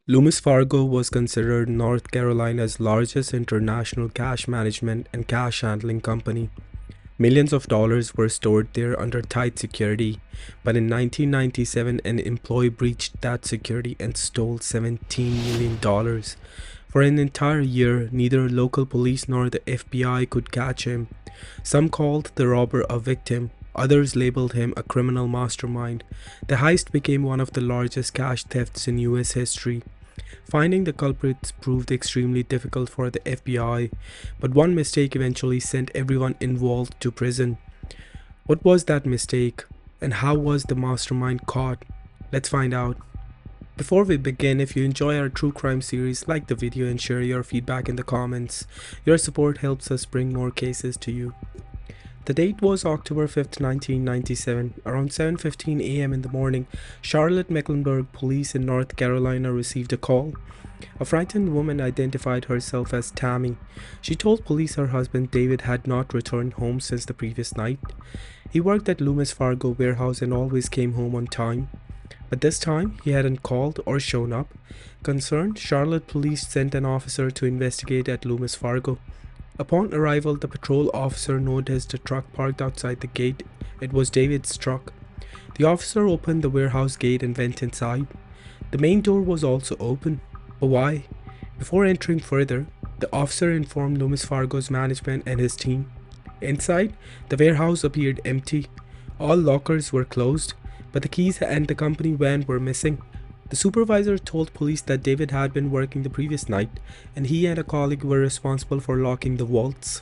Loomis Fargo was considered North Carolina's largest international cash management and cash handling company. Millions of dollars were stored there under tight security, but in 1997 an employee breached that security and stole $17 million. For an entire year, neither local police nor the FBI could catch him. Some called the robber a victim, others labeled him a criminal mastermind. The heist became one of the largest cash thefts in US history. Finding the culprits proved extremely difficult for the FBI, but one mistake eventually sent everyone involved to prison. What was that mistake, and how was the mastermind caught? Let's find out. Before we begin, if you enjoy our true crime series, like the video and share your feedback in the comments. Your support helps us bring more cases to you. The date was October 5th, 1997. Around 7:15 a.m. in the morning, Charlotte Mecklenburg police in North Carolina received a call. A frightened woman identified herself as Tammy. She told police her husband David had not returned home since the previous night. He worked at Loomis Fargo warehouse and always came home on time. But this time, he hadn't called or shown up. Concerned, Charlotte police sent an officer to investigate at Loomis Fargo. Upon arrival, the patrol officer noticed a truck parked outside the gate. It was David's truck. The officer opened the warehouse gate and went inside. The main door was also open. But why? Before entering further, the officer informed Loomis Fargo's management and his team. Inside, the warehouse appeared empty. All lockers were closed, but the keys and the company van were missing. The supervisor told police that David had been working the previous night, and he and a colleague were responsible for locking the vaults.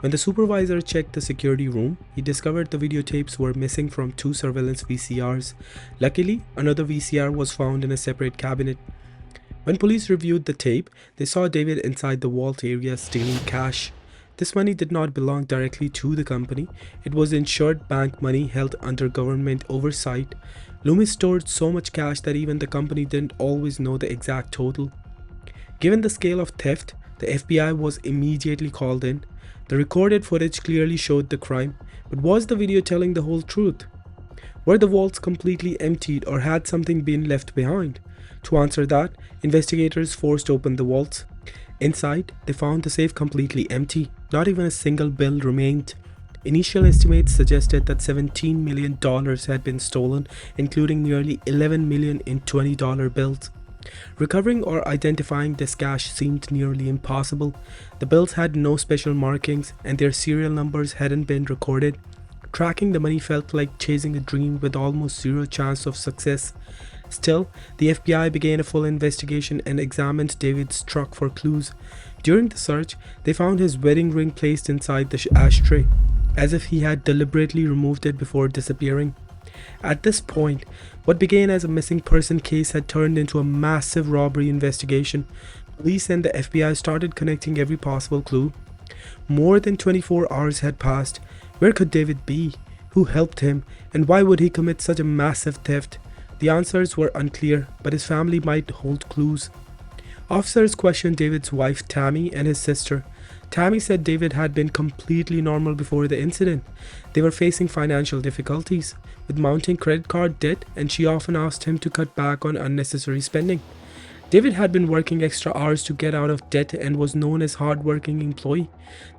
When the supervisor checked the security room, he discovered the videotapes were missing from 2 surveillance VCRs. Luckily, another VCR was found in a separate cabinet. When police reviewed the tape, they saw David inside the vault area stealing cash. This money did not belong directly to the company. It was insured bank money held under government oversight. Loomis stored so much cash that even the company didn't always know the exact total. Given the scale of theft, the FBI was immediately called in. The recorded footage clearly showed the crime, but was the video telling the whole truth? Were the vaults completely emptied or had something been left behind? To answer that, investigators forced open the vaults. Inside, they found the safe completely empty. Not even a single bill remained. Initial estimates suggested that $17 million had been stolen, including nearly $11 million in $20 bills. Recovering or identifying this cash seemed nearly impossible. The bills had no special markings, and their serial numbers hadn't been recorded. Tracking the money felt like chasing a dream with almost zero chance of success. Still, the FBI began a full investigation and examined David's truck for clues. During the search, they found his wedding ring placed inside the ashtray, as if he had deliberately removed it before disappearing. At this point, what began as a missing person case had turned into a massive robbery investigation. Police and the FBI started connecting every possible clue. More than 24 hours had passed. Where could David be? Who helped him? And why would he commit such a massive theft? The answers were unclear, but his family might hold clues. Officers questioned David's wife Tammy and his sister. Tammy said David had been completely normal before the incident. They were facing financial difficulties with mounting credit card debt, and she often asked him to cut back on unnecessary spending. David had been working extra hours to get out of debt and was known as a hard-working employee.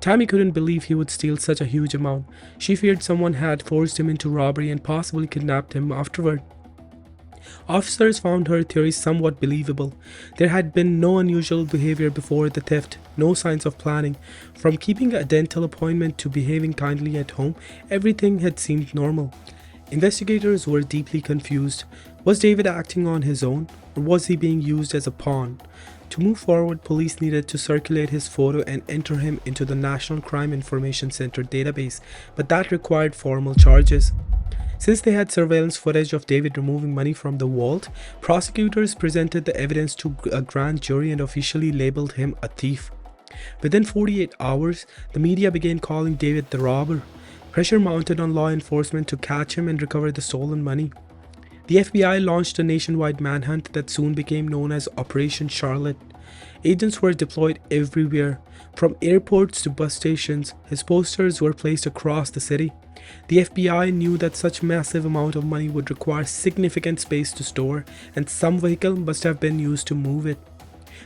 Tammy couldn't believe he would steal such a huge amount. She feared someone had forced him into robbery and possibly kidnapped him afterward. Officers found her theories somewhat believable. There had been no unusual behavior before the theft, no signs of planning. From keeping a dental appointment to behaving kindly at home, everything had seemed normal. Investigators were deeply confused. Was David acting on his own, or was he being used as a pawn? To move forward, police needed to circulate his photo and enter him into the National Crime Information Center database, but that required formal charges. Since they had surveillance footage of David removing money from the vault, prosecutors presented the evidence to a grand jury and officially labeled him a thief. Within 48 hours, the media began calling David the robber. Pressure mounted on law enforcement to catch him and recover the stolen money. The FBI launched a nationwide manhunt that soon became known as Operation Charlotte. Agents were deployed everywhere, from airports to bus stations. His posters were placed across the city. The FBI knew that such massive amount of money would require significant space to store, and some vehicle must have been used to move it.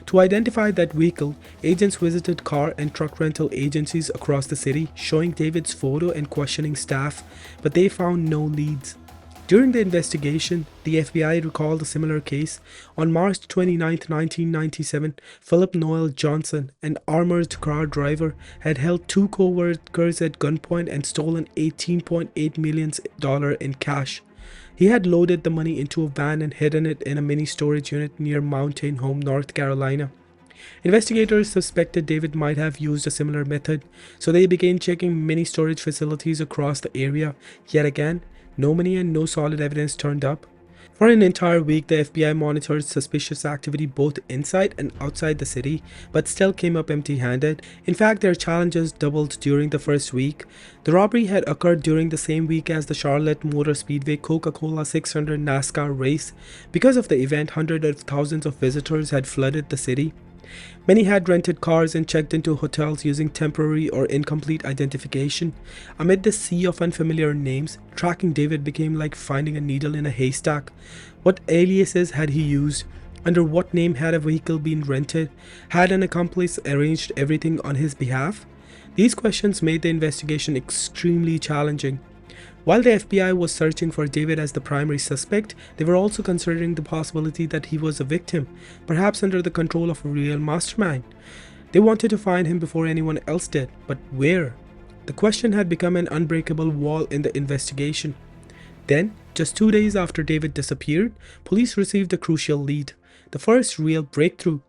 To identify that vehicle, agents visited car and truck rental agencies across the city, showing David's photo and questioning staff, but they found no leads. During the investigation, the FBI recalled a similar case. On March 29, 1997, Philip Noel Johnson, an armored car driver, had held two co-workers at gunpoint and stolen $18.8 million in cash. He had loaded the money into a van and hidden it in a mini storage unit near Mountain Home, North Carolina. Investigators suspected David might have used a similar method, so they began checking mini storage facilities across the area. Yet again, no money and no solid evidence turned up. For an entire week, the FBI monitored suspicious activity both inside and outside the city, but still came up empty-handed. In fact, their challenges doubled during the first week. The robbery had occurred during the same week as the Charlotte Motor Speedway Coca-Cola 600 NASCAR race. Because of the event, hundreds of thousands of visitors had flooded the city. Many had rented cars and checked into hotels using temporary or incomplete identification. Amid the sea of unfamiliar names, tracking David became like finding a needle in a haystack. What aliases had he used? Under what name had a vehicle been rented? Had an accomplice arranged everything on his behalf? These questions made the investigation extremely challenging. While the FBI was searching for David as the primary suspect, they were also considering the possibility that he was a victim, perhaps under the control of a real mastermind. They wanted to find him before anyone else did, but where? The question had become an unbreakable wall in the investigation. Then, just 2 days after David disappeared, police received a crucial lead, the first real breakthrough.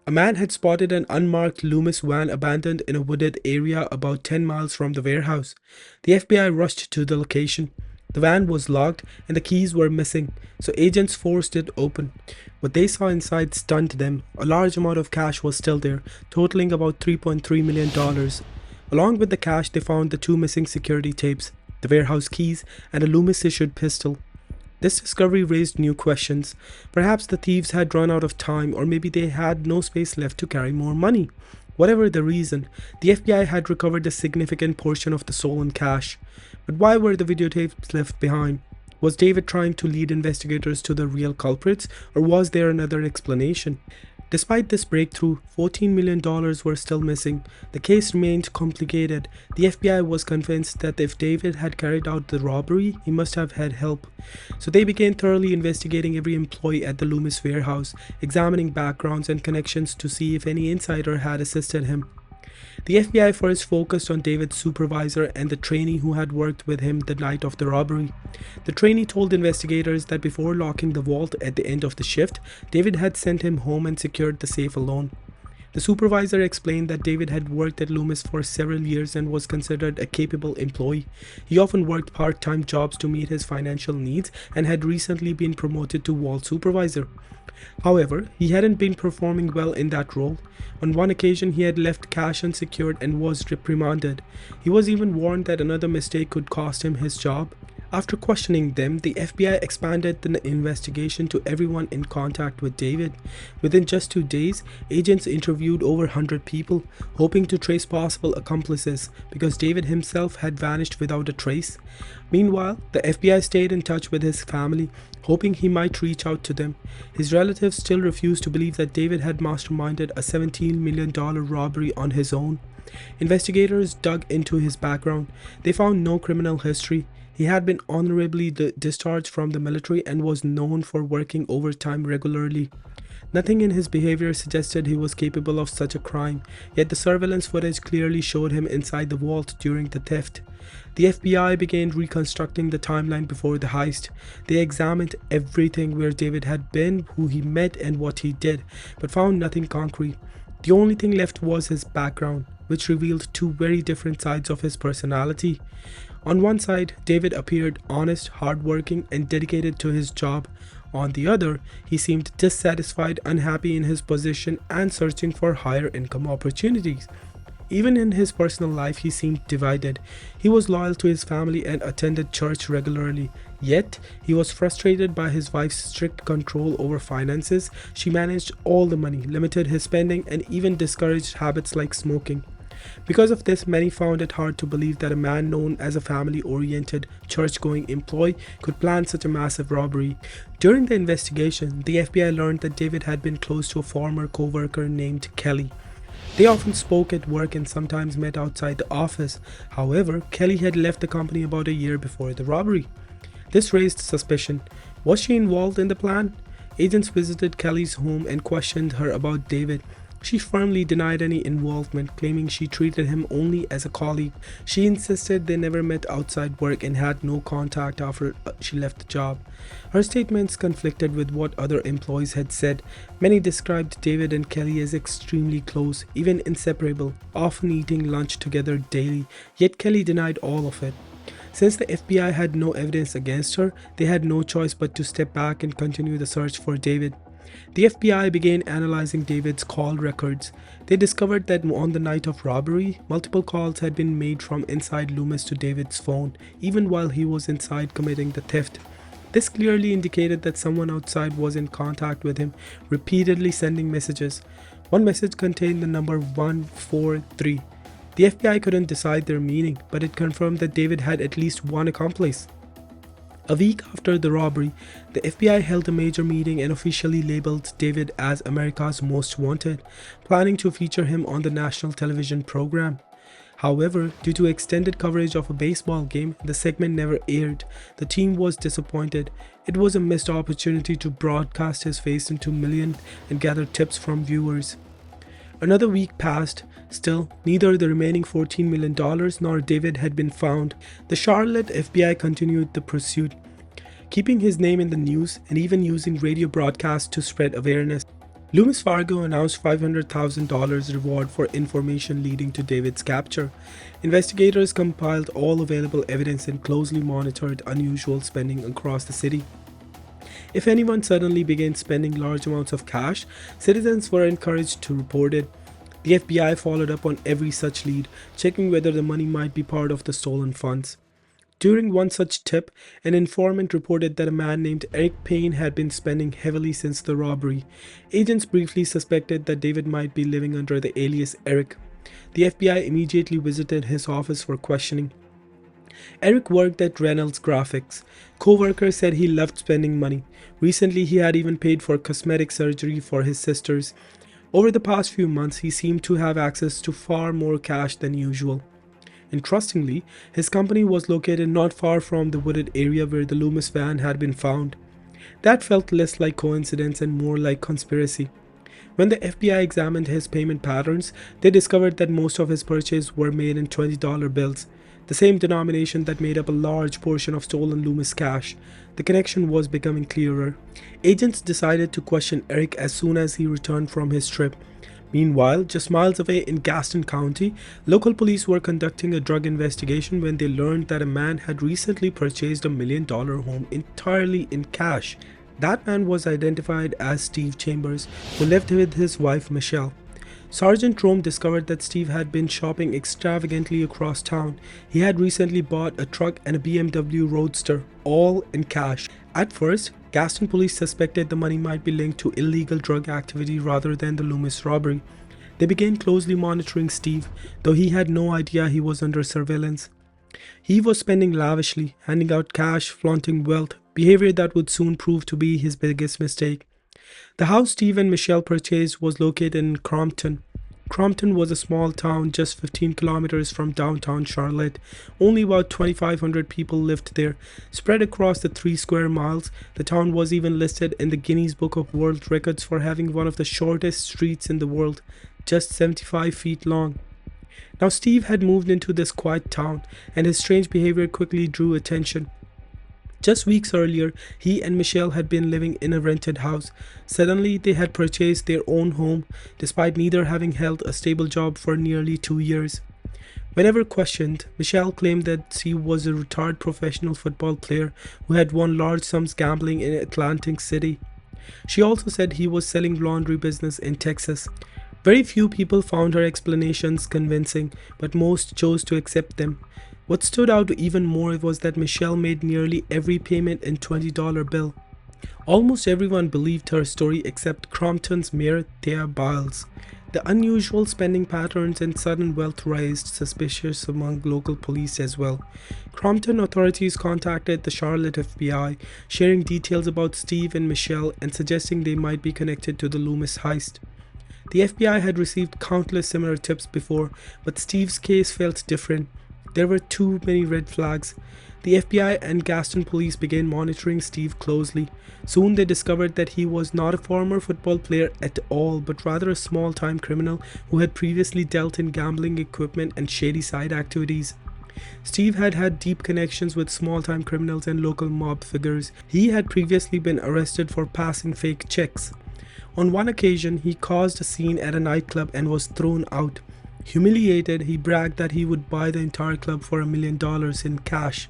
A man had spotted an unmarked Loomis van abandoned in a wooded area about 10 miles from the warehouse. The FBI rushed to the location. The van was locked and the keys were missing, so agents forced it open. What they saw inside stunned them. A large amount of cash was still there, totaling about $3.3 million. Along with the cash, they found the two missing security tapes, the warehouse keys, and a Loomis-issued pistol. This discovery raised new questions. Perhaps the thieves had run out of time, or maybe they had no space left to carry more money. Whatever the reason, the FBI had recovered a significant portion of the stolen cash. But why were the videotapes left behind? Was David trying to lead investigators to the real culprits, or was there another explanation? Despite this breakthrough, $14 million were still missing. The case remained complicated. The FBI was convinced that if David had carried out the robbery, he must have had help. So they began thoroughly investigating every employee at the Loomis warehouse, examining backgrounds and connections to see if any insider had assisted him. The FBI first focused on David's supervisor and the trainee who had worked with him the night of the robbery. The trainee told investigators that before locking the vault at the end of the shift, David had sent him home and secured the safe alone. The supervisor explained that David had worked at Loomis for several years and was considered a capable employee. He often worked part-time jobs to meet his financial needs and had recently been promoted to vault supervisor. However, he hadn't been performing well in that role. On one occasion, he had left cash unsecured and was reprimanded. He was even warned that another mistake could cost him his job. After questioning them, the FBI expanded the investigation to everyone in contact with David. Within just 2 days, agents interviewed over 100 people, hoping to trace possible accomplices because David himself had vanished without a trace. Meanwhile, the FBI stayed in touch with his family, hoping he might reach out to them. His relatives still refused to believe that David had masterminded a $17 million robbery on his own. Investigators dug into his background. They found no criminal history. He had been honorably discharged from the military and was known for working overtime regularly. Nothing in his behavior suggested he was capable of such a crime, yet the surveillance footage clearly showed him inside the vault during the theft. The FBI began reconstructing the timeline before the heist. They examined everything, where David had been, who he met, and what he did, but found nothing concrete. The only thing left was his background, which revealed two very different sides of his personality. On one side, David appeared honest, hardworking, and dedicated to his job. On the other, he seemed dissatisfied, unhappy in his position, and searching for higher income opportunities. Even in his personal life, he seemed divided. He was loyal to his family and attended church regularly. Yet, he was frustrated by his wife's strict control over finances. She managed all the money, limited his spending, and even discouraged habits like smoking. Because of this, many found it hard to believe that a man known as a family-oriented, church-going employee could plan such a massive robbery. During the investigation, the FBI learned that David had been close to a former co-worker named Kelly. They often spoke at work and sometimes met outside the office. However, Kelly had left the company about a year before the robbery. This raised suspicion. Was she involved in the plan? Agents visited Kelly's home and questioned her about David. She firmly denied any involvement, claiming she treated him only as a colleague. She insisted they never met outside work and had no contact after she left the job. Her statements conflicted with what other employees had said. Many described David and Kelly as extremely close, even inseparable, often eating lunch together daily, yet Kelly denied all of it. Since the FBI had no evidence against her, they had no choice but to step back and continue the search for David. The FBI began analyzing David's call records. They discovered that on the night of robbery, multiple calls had been made from inside Loomis to David's phone, even while he was inside committing the theft. This clearly indicated that someone outside was in contact with him, repeatedly sending messages. One message contained the number 143. The FBI couldn't decide their meaning, but it confirmed that David had at least one accomplice. A week after the robbery, the FBI held a major meeting and officially labeled David as America's Most Wanted, planning to feature him on the national television program. However, due to extended coverage of a baseball game, the segment never aired. The team was disappointed. It was a missed opportunity to broadcast his face into millions and gather tips from viewers. Another week passed. Still, neither the remaining $14 million nor David had been found. The Charlotte FBI continued the pursuit, keeping his name in the news and even using radio broadcasts to spread awareness. Loomis Fargo announced $500,000 reward for information leading to David's capture. Investigators compiled all available evidence and closely monitored unusual spending across the city. If anyone suddenly began spending large amounts of cash, citizens were encouraged to report it. The FBI followed up on every such lead, checking whether the money might be part of the stolen funds. During one such tip, an informant reported that a man named Eric Payne had been spending heavily since the robbery. Agents briefly suspected that David might be living under the alias Eric. The FBI immediately visited his office for questioning. Eric worked at Reynolds Graphics. Co-workers said he loved spending money. Recently, he had even paid for cosmetic surgery for his sisters. Over the past few months, he seemed to have access to far more cash than usual. Interestingly, his company was located not far from the wooded area where the Loomis van had been found. That felt less like coincidence and more like conspiracy. When the FBI examined his payment patterns, they discovered that most of his purchases were made in $20 bills, the same denomination that made up a large portion of stolen Loomis cash. The connection was becoming clearer. Agents decided to question Eric as soon as he returned from his trip. Meanwhile, just miles away in Gaston County, local police were conducting a drug investigation when they learned that a man had recently purchased $1 million home entirely in cash. That man was identified as Steve Chambers, who lived with his wife Michelle. Sergeant Rome discovered that Steve had been shopping extravagantly across town. He had recently bought a truck and a BMW Roadster, all in cash. At first, Gaston police suspected the money might be linked to illegal drug activity rather than the Loomis robbery. They began closely monitoring Steve, though he had no idea he was under surveillance. He was spending lavishly, handing out cash, flaunting wealth, behavior that would soon prove to be his biggest mistake. The house Steve and Michelle purchased was located in Crompton. Crompton was a small town just 15 kilometers from downtown Charlotte. Only about 2,500 people lived there. Spread across the 3 square miles, the town was even listed in the Guinness Book of World Records for having one of the shortest streets in the world, just 75 feet long. Now Steve had moved into this quiet town, and his strange behavior quickly drew attention. Just weeks earlier, he and Michelle had been living in a rented house. Suddenly, they had purchased their own home, despite neither having held a stable job for nearly 2 years. Whenever questioned, Michelle claimed that she was a retired professional football player who had won large sums gambling in Atlantic City. She also said he was selling laundry business in Texas. Very few people found her explanations convincing, but most chose to accept them. What stood out even more was that Michelle made nearly every payment in $20 bill. Almost everyone believed her story except Crompton's mayor, Thea Biles. The unusual spending patterns and sudden wealth raised suspicions among local police as well. Crompton authorities contacted the Charlotte FBI, sharing details about Steve and Michelle and suggesting they might be connected to the Loomis heist. The FBI had received countless similar tips before, but Steve's case felt different. There were too many red flags. The FBI and Gaston police began monitoring Steve closely. Soon they discovered that he was not a former football player at all, but rather a small-time criminal who had previously dealt in gambling equipment and shady side activities. Steve had had deep connections with small-time criminals and local mob figures. He had previously been arrested for passing fake checks. On one occasion, he caused a scene at a nightclub and was thrown out. Humiliated, he bragged that he would buy the entire club for $1 million in cash.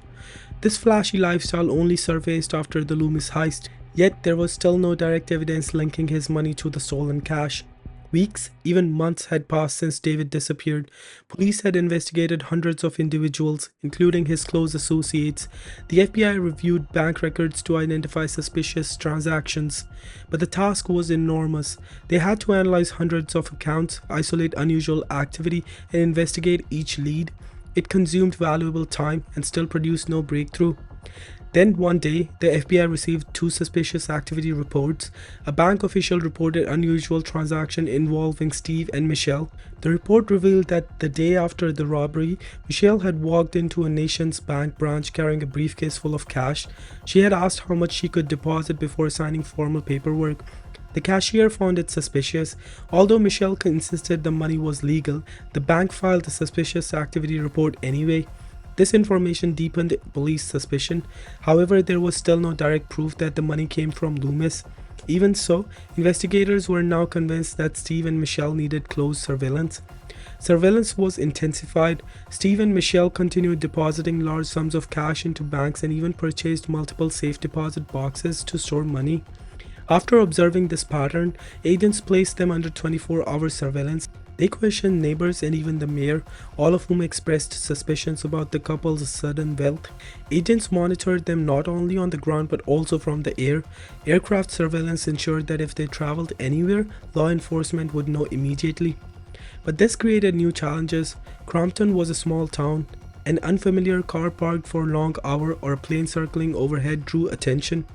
This flashy lifestyle only surfaced after the Loomis heist, yet there was still no direct evidence linking his money to the stolen cash. Weeks, even months had passed since David disappeared. Police had investigated hundreds of individuals, including his close associates. The FBI reviewed bank records to identify suspicious transactions, but the task was enormous. They had to analyze hundreds of accounts, isolate unusual activity, and investigate each lead. It consumed valuable time and still produced no breakthrough. Then one day, the FBI received two suspicious activity reports. A bank official reported unusual transaction involving Steve and Michelle. The report revealed that the day after the robbery, Michelle had walked into a Nations Bank branch carrying a briefcase full of cash. She had asked how much she could deposit before signing formal paperwork. The cashier found it suspicious. Although Michelle insisted the money was legal, the bank filed the suspicious activity report anyway. This information deepened police suspicion. However, there was still no direct proof that the money came from Loomis. Even so, investigators were now convinced that Steve and Michelle needed close surveillance. Surveillance was intensified. Steve and Michelle continued depositing large sums of cash into banks and even purchased multiple safe deposit boxes to store money. After observing this pattern, agents placed them under 24-hour surveillance. They questioned neighbors and even the mayor, all of whom expressed suspicions about the couple's sudden wealth. Agents monitored them not only on the ground but also from the air. Aircraft surveillance ensured that if they traveled anywhere, law enforcement would know immediately. But this created new challenges. Crompton was a small town. An unfamiliar car parked for a long hour or a plane circling overhead drew attention.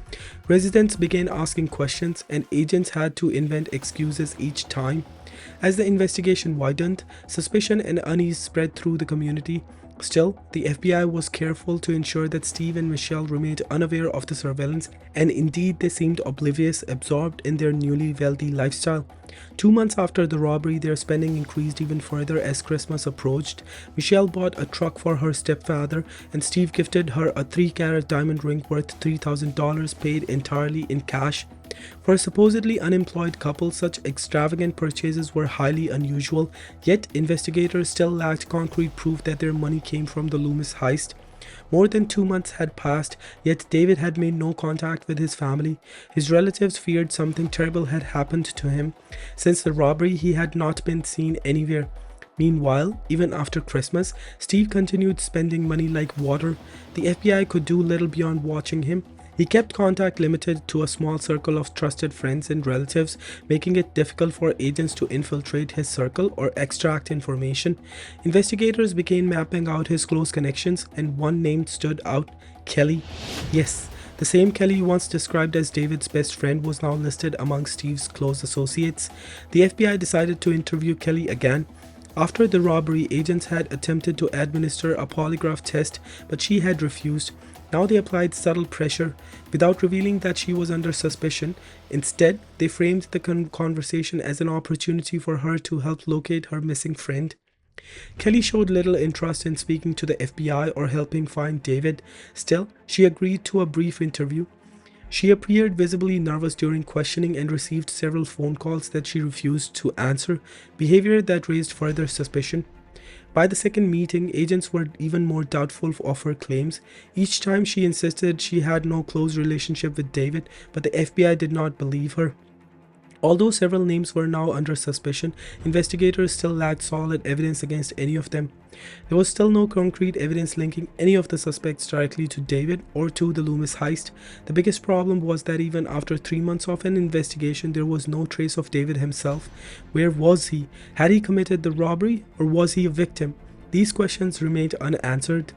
Residents began asking questions and agents had to invent excuses each time. As the investigation widened, suspicion and unease spread through the community. Still, the FBI was careful to ensure that Steve and Michelle remained unaware of the surveillance, and indeed they seemed oblivious, absorbed in their newly wealthy lifestyle. 2 months after the robbery, their spending increased even further as Christmas approached. Michelle bought a truck for her stepfather, and Steve gifted her a 3-carat diamond ring worth $3,000 paid entirely in cash. For a supposedly unemployed couple, such extravagant purchases were highly unusual, yet investigators still lacked concrete proof that their money came from the Loomis heist. More than 2 months had passed, yet David had made no contact with his family. His relatives feared something terrible had happened to him. Since the robbery, he had not been seen anywhere. Meanwhile, even after Christmas, Steve continued spending money like water. The FBI could do little beyond watching him. He kept contact limited to a small circle of trusted friends and relatives, making it difficult for agents to infiltrate his circle or extract information. Investigators began mapping out his close connections, and one name stood out: Kelly. Yes, the same Kelly once described as David's best friend was now listed among Steve's close associates. The FBI decided to interview Kelly again. After the robbery, agents had attempted to administer a polygraph test, but she had refused. Now they applied subtle pressure, without revealing that she was under suspicion. Instead, they framed the conversation as an opportunity for her to help locate her missing friend. Kelly showed little interest in speaking to the FBI or helping find David. Still, she agreed to a brief interview. She appeared visibly nervous during questioning and received several phone calls that she refused to answer, behavior that raised further suspicion. By the second meeting, agents were even more doubtful of her claims. Each time she insisted she had no close relationship with David, but the FBI did not believe her. Although several names were now under suspicion, investigators still lacked solid evidence against any of them. There was still no concrete evidence linking any of the suspects directly to David or to the Loomis heist. The biggest problem was that even after 3 months of an investigation, there was no trace of David himself. Where was he? Had he committed the robbery, or was he a victim? These questions remained unanswered.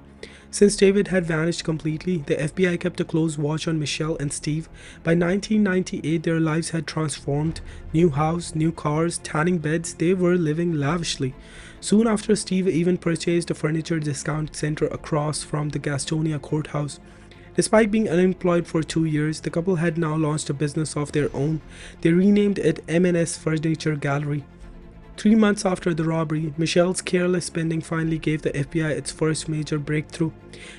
Since David had vanished completely, the FBI kept a close watch on Michelle and Steve. By 1998, their lives had transformed. New house, new cars, tanning beds, they were living lavishly. Soon after, Steve even purchased a furniture discount center across from the Gastonia courthouse. Despite being unemployed for 2 years, the couple had now launched a business of their own. They renamed it M&S Furniture Gallery. 3 months after the robbery, Michelle's careless spending finally gave the FBI its first major breakthrough.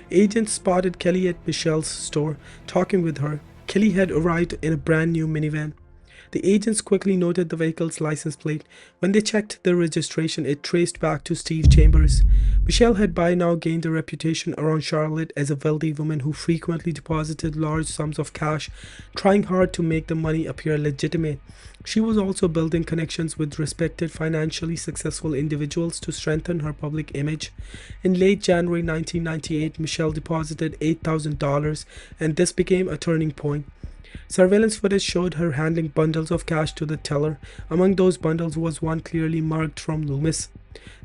Agents spotted Kelly at Michelle's store, talking with her. Kelly had arrived in a brand new minivan. The agents quickly noted the vehicle's license plate. When they checked the registration, it traced back to Steve Chambers. Michelle had by now gained a reputation around Charlotte as a wealthy woman who frequently deposited large sums of cash, trying hard to make the money appear legitimate. She was also building connections with respected financially successful individuals to strengthen her public image. In late January 1998, Michelle deposited $8,000, and this became a turning point. Surveillance footage showed her handing bundles of cash to the teller. Among those bundles was one clearly marked from Loomis.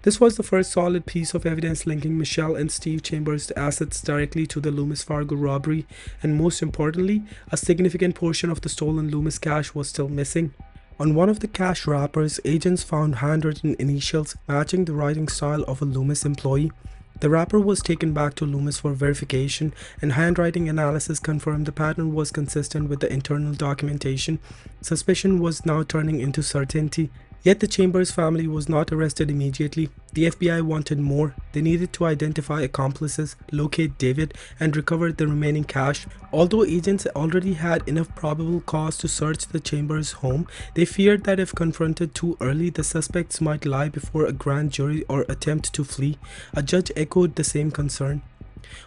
This was the first solid piece of evidence linking Michelle and Steve Chambers' assets directly to the Loomis Fargo robbery, and most importantly, a significant portion of the stolen Loomis cash was still missing. On one of the cash wrappers, agents found handwritten initials matching the writing style of a Loomis employee. The wrapper was taken back to Loomis for verification, and handwriting analysis confirmed the pattern was consistent with the internal documentation. Suspicion was now turning into certainty. Yet the Chambers family was not arrested immediately. The FBI wanted more. They needed to identify accomplices, locate David, and recover the remaining cash. Although agents already had enough probable cause to search the Chambers' home, they feared that if confronted too early, the suspects might lie before a grand jury or attempt to flee. A judge echoed the same concern.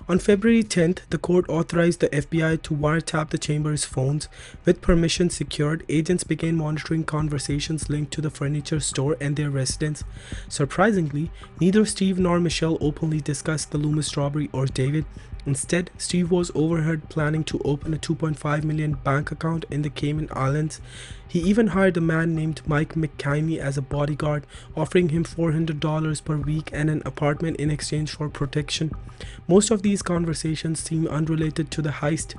On February 10th, the court authorized the FBI to wiretap the Chambers' phones. With permission secured, agents began monitoring conversations linked to the furniture store and their residence. Surprisingly, neither Steve nor Michelle openly discussed the Loomis robbery or David. Instead, Steve was overheard planning to open a $2.5 million bank account in the Cayman Islands. He even hired a man named Mike McKinney as a bodyguard, offering him $400 per week and an apartment in exchange for protection. Most of these conversations seemed unrelated to the heist.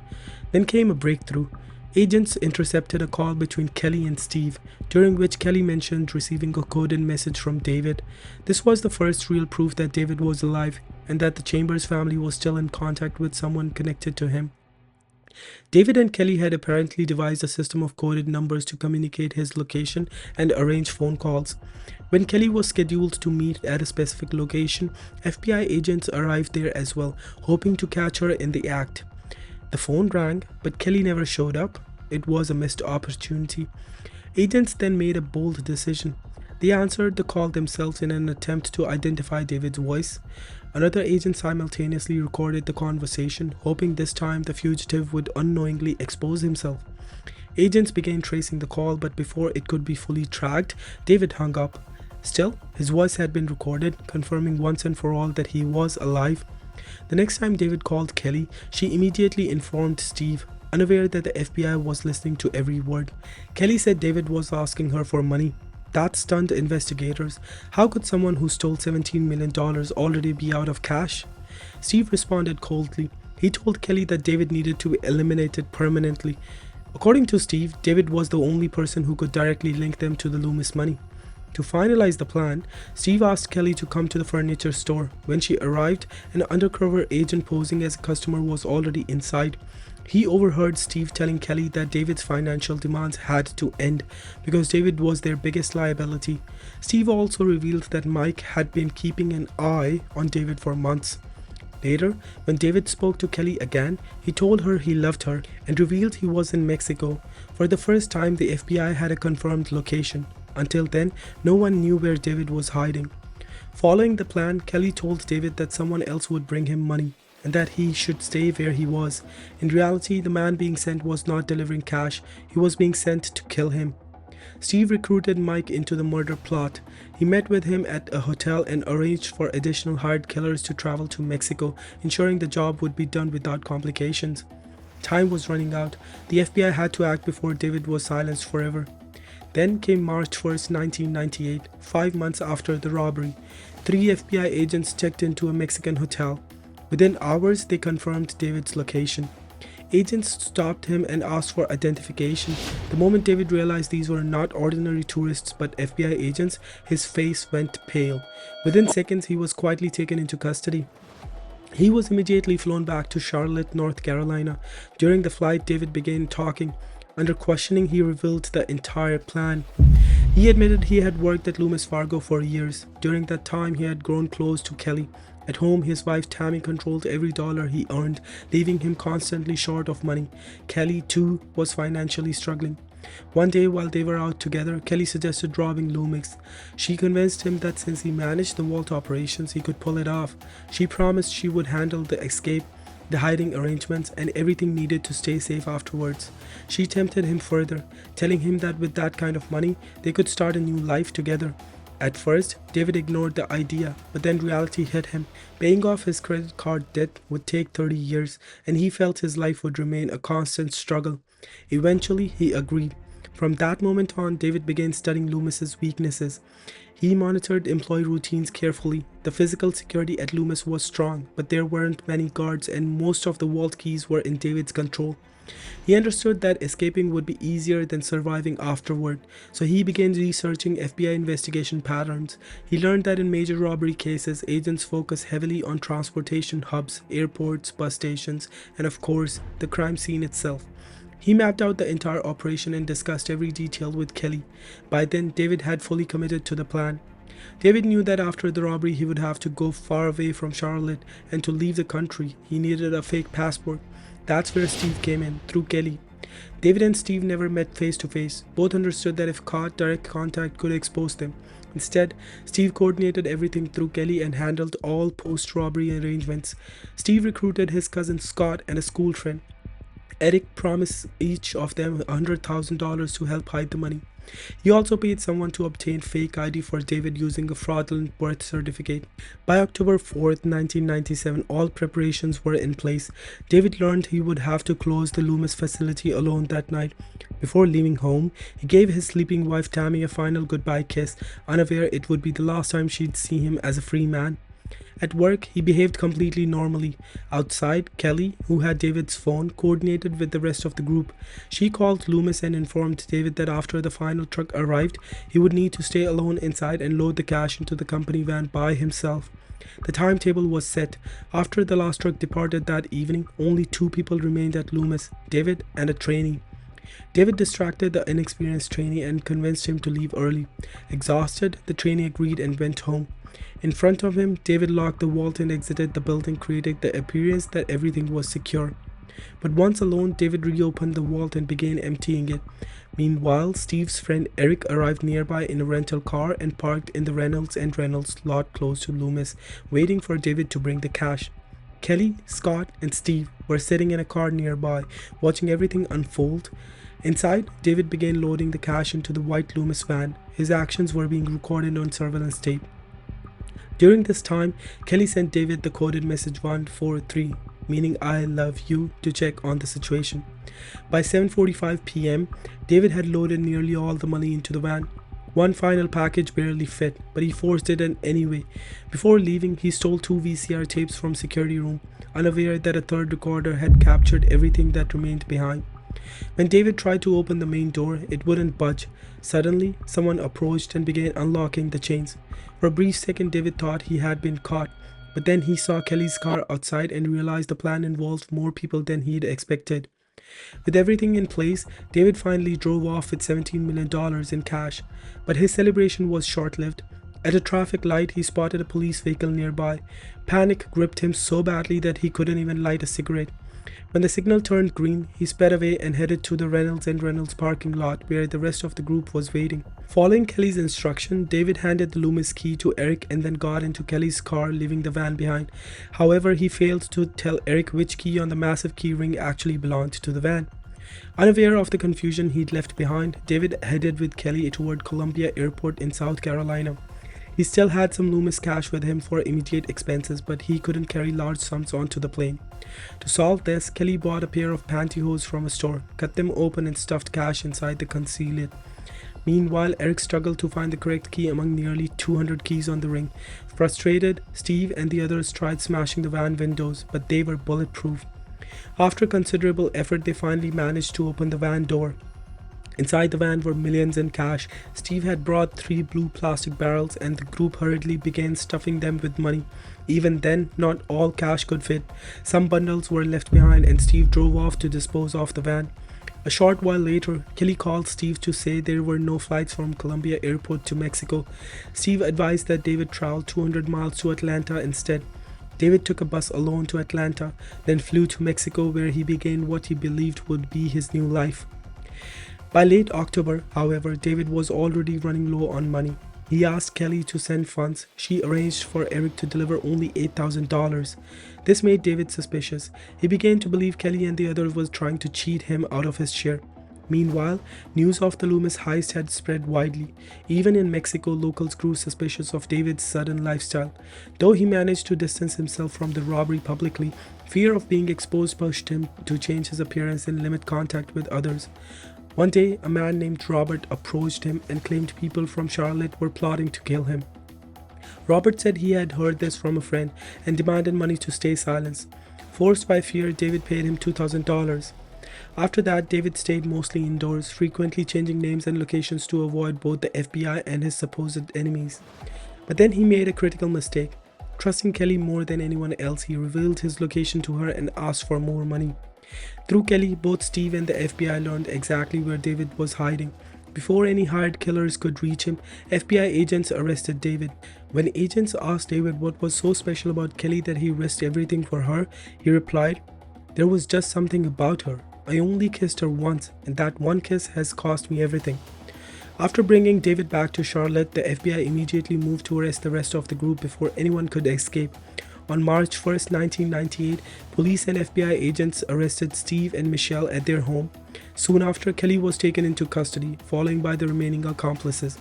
Then came a breakthrough. Agents intercepted a call between Kelly and Steve, during which Kelly mentioned receiving a coded message from David. This was the first real proof that David was alive, and that the Chambers family was still in contact with someone connected to him. David and Kelly had apparently devised a system of coded numbers to communicate his location and arrange phone calls. When Kelly was scheduled to meet at a specific location, FBI agents arrived there as well, hoping to catch her in the act. The phone rang, but Kelly never showed up. It was a missed opportunity. Agents then made a bold decision. They answered the call themselves in an attempt to identify David's voice. Another agent simultaneously recorded the conversation, hoping this time the fugitive would unknowingly expose himself. Agents began tracing the call, but before it could be fully tracked, David hung up. Still, his voice had been recorded, confirming once and for all that he was alive. The next time David called Kelly, she immediately informed Steve, unaware that the FBI was listening to every word. Kelly said David was asking her for money. That stunned investigators. How could someone who stole $17 million already be out of cash? Steve responded coldly. He told Kelly that David needed to be eliminated permanently. According to Steve, David was the only person who could directly link them to the Loomis money. To finalize the plan, Steve asked Kelly to come to the furniture store. When she arrived, an undercover agent posing as a customer was already inside. He overheard Steve telling Kelly that David's financial demands had to end because David was their biggest liability. Steve also revealed that Mike had been keeping an eye on David for months. Later, when David spoke to Kelly again, he told her he loved her and revealed he was in Mexico. For the first time, the FBI had a confirmed location. Until then, no one knew where David was hiding. Following the plan, Kelly told David that someone else would bring him money and that he should stay where he was. In reality, the man being sent was not delivering cash, he was being sent to kill him. Steve recruited Mike into the murder plot. He met with him at a hotel and arranged for additional hired killers to travel to Mexico, ensuring the job would be done without complications. Time was running out. The FBI had to act before David was silenced forever. Then came March 1st, 1998, 5 months after the robbery. 3 FBI agents checked into a Mexican hotel. Within hours, they confirmed David's location. Agents stopped him and asked for identification. The moment David realized these were not ordinary tourists but FBI agents, his face went pale. Within seconds, he was quietly taken into custody. He was immediately flown back to Charlotte, North Carolina. During the flight, David began talking. Under questioning, he revealed the entire plan. He admitted he had worked at Loomis Fargo for years. During that time, he had grown close to Kelly. At home, his wife Tammy controlled every dollar he earned, leaving him constantly short of money. Kelly, too, was financially struggling. One day, while they were out together, Kelly suggested robbing Loomis. She convinced him that since he managed the vault operations, he could pull it off. She promised she would handle the escape, the hiding arrangements, and everything needed to stay safe afterwards. She tempted him further, telling him that with that kind of money, they could start a new life together. At first, David ignored the idea, but then reality hit him. Paying off his credit card debt would take 30 years, and he felt his life would remain a constant struggle. Eventually, he agreed. From that moment on, David began studying Loomis's weaknesses. He monitored employee routines carefully. The physical security at Loomis was strong, but there weren't many guards, and most of the vault keys were in David's control. He understood that escaping would be easier than surviving afterward, so he began researching FBI investigation patterns. He learned that in major robbery cases, agents focus heavily on transportation hubs, airports, bus stations, and of course, the crime scene itself. He mapped out the entire operation and discussed every detail with Kelly. By then, David had fully committed to the plan. David knew that after the robbery he would have to go far away from Charlotte, and to leave the country, he needed a fake passport. That's where Steve came in, through Kelly. David and Steve never met face to face. Both understood that if caught, direct contact could expose them. Instead, Steve coordinated everything through Kelly and handled all post-robbery arrangements. Steve recruited his cousin Scott and a school friend. Eric promised each of them $100,000 to help hide the money. He also paid someone to obtain fake ID for David using a fraudulent birth certificate. By October 4th, 1997, all preparations were in place. David learned he would have to close the Loomis facility alone that night. Before leaving home, he gave his sleeping wife Tammy a final goodbye kiss, unaware it would be the last time she'd see him as a free man. At work, he behaved completely normally. Outside, Kelly, who had David's phone, coordinated with the rest of the group. She called Loomis and informed David that after the final truck arrived, he would need to stay alone inside and load the cash into the company van by himself. The timetable was set. After the last truck departed that evening, only 2 people remained at Loomis, David and a trainee. David distracted the inexperienced trainee and convinced him to leave early. Exhausted, the trainee agreed and went home. In front of him, David locked the vault and exited the building, creating the appearance that everything was secure. But once alone, David reopened the vault and began emptying it. Meanwhile, Steve's friend Eric arrived nearby in a rental car and parked in the Reynolds lot close to Loomis, waiting for David to bring the cash. Kelly, Scott, and Steve were sitting in a car nearby, watching everything unfold. Inside, David began loading the cash into the white Loomis van. His actions were being recorded on surveillance tape. During this time, Kelly sent David the coded message 143, meaning I love you, to check on the situation. By 7:45 p.m., David had loaded nearly all the money into the van. One final package barely fit, but he forced it in anyway. Before leaving, he stole 2 VCR tapes from security room, unaware that a third recorder had captured everything that remained behind. When David tried to open the main door, it wouldn't budge. Suddenly, someone approached and began unlocking the chains. For a brief second, David thought he had been caught, but then he saw Kelly's car outside and realized the plan involved more people than he'd expected. With everything in place, David finally drove off with $17 million in cash, but his celebration was short-lived. At a traffic light, he spotted a police vehicle nearby. Panic gripped him so badly that he couldn't even light a cigarette. When the signal turned green, he sped away and headed to the Reynolds parking lot where the rest of the group was waiting. Following Kelly's instruction, David handed the Loomis key to Eric and then got into Kelly's car, leaving the van behind. However, he failed to tell Eric which key on the massive key ring actually belonged to the van. Unaware of the confusion he'd left behind, David headed with Kelly toward Columbia Airport in South Carolina. He still had some Loomis cash with him for immediate expenses, but he couldn't carry large sums onto the plane. To solve this, Kelly bought a pair of pantyhose from a store, cut them open and stuffed cash inside to conceal it. Meanwhile, Eric struggled to find the correct key among nearly 200 keys on the ring. Frustrated, Steve and the others tried smashing the van windows, but they were bulletproof. After considerable effort, they finally managed to open the van door. Inside the van were millions in cash. Steve had brought 3 blue plastic barrels and the group hurriedly began stuffing them with money. Even then, not all cash could fit. Some bundles were left behind and Steve drove off to dispose of the van. A short while later, Kelly called Steve to say there were no flights from Columbia Airport to Mexico. Steve advised that David travel 200 miles to Atlanta instead. David took a bus alone to Atlanta, then flew to Mexico where he began what he believed would be his new life. By late October, however, David was already running low on money. He asked Kelly to send funds. She arranged for Eric to deliver only $8,000. This made David suspicious. He began to believe Kelly and the others was trying to cheat him out of his share. Meanwhile, news of the Loomis heist had spread widely. Even in Mexico, locals grew suspicious of David's sudden lifestyle. Though he managed to distance himself from the robbery publicly, fear of being exposed pushed him to change his appearance and limit contact with others. One day, a man named Robert approached him and claimed people from Charlotte were plotting to kill him. Robert said he had heard this from a friend and demanded money to stay silent. Forced by fear, David paid him $2,000. After that, David stayed mostly indoors, frequently changing names and locations to avoid both the FBI and his supposed enemies. But then he made a critical mistake. Trusting Kelly more than anyone else, he revealed his location to her and asked for more money. Through Kelly, both Steve and the FBI learned exactly where David was hiding. Before any hired killers could reach him, FBI agents arrested David. When agents asked David what was so special about Kelly that he risked everything for her, he replied, "There was just something about her. I only kissed her once, and that one kiss has cost me everything." After bringing David back to Charlotte, the FBI immediately moved to arrest the rest of the group before anyone could escape. On March 1st, 1998, police and FBI agents arrested Steve and Michelle at their home. Soon after, Kelly was taken into custody, followed by the remaining accomplices.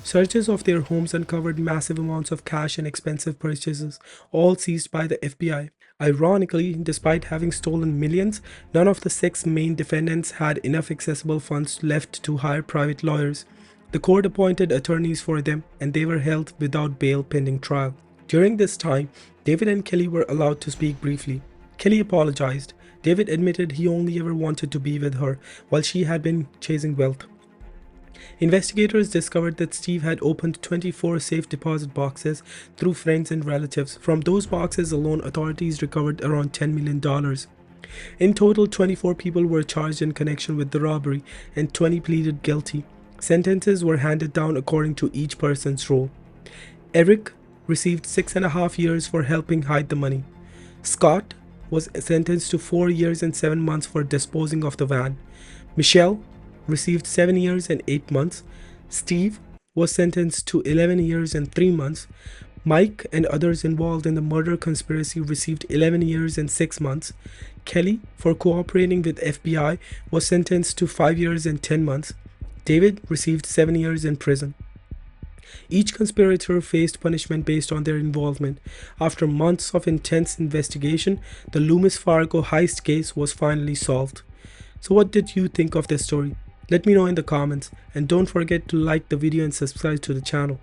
Searches of their homes uncovered massive amounts of cash and expensive purchases, all seized by the FBI. Ironically, despite having stolen millions, none of the 6 main defendants had enough accessible funds left to hire private lawyers. The court appointed attorneys for them, and they were held without bail pending trial. During this time, David and Kelly were allowed to speak briefly. Kelly apologized. David admitted he only ever wanted to be with her, while she had been chasing wealth. Investigators discovered that Steve had opened 24 safe deposit boxes through friends and relatives. From those boxes alone, authorities recovered around $10 million. In total, 24 people were charged in connection with the robbery, and 20 pleaded guilty. Sentences were handed down according to each person's role. Eric received 6.5 years for helping hide the money. Scott was sentenced to 4 years and 7 months for disposing of the van. Michelle received 7 years and 8 months. Steve was sentenced to 11 years and 3 months. Mike and others involved in the murder conspiracy received 11 years and 6 months. Kelly, for cooperating with FBI, was sentenced to 5 years and 10 months. David received 7 years in prison. Each conspirator faced punishment based on their involvement. After months of intense investigation, the Loomis Fargo heist case was finally solved. So what did you think of this story? Let me know in the comments, and don't forget to like the video and subscribe to the channel.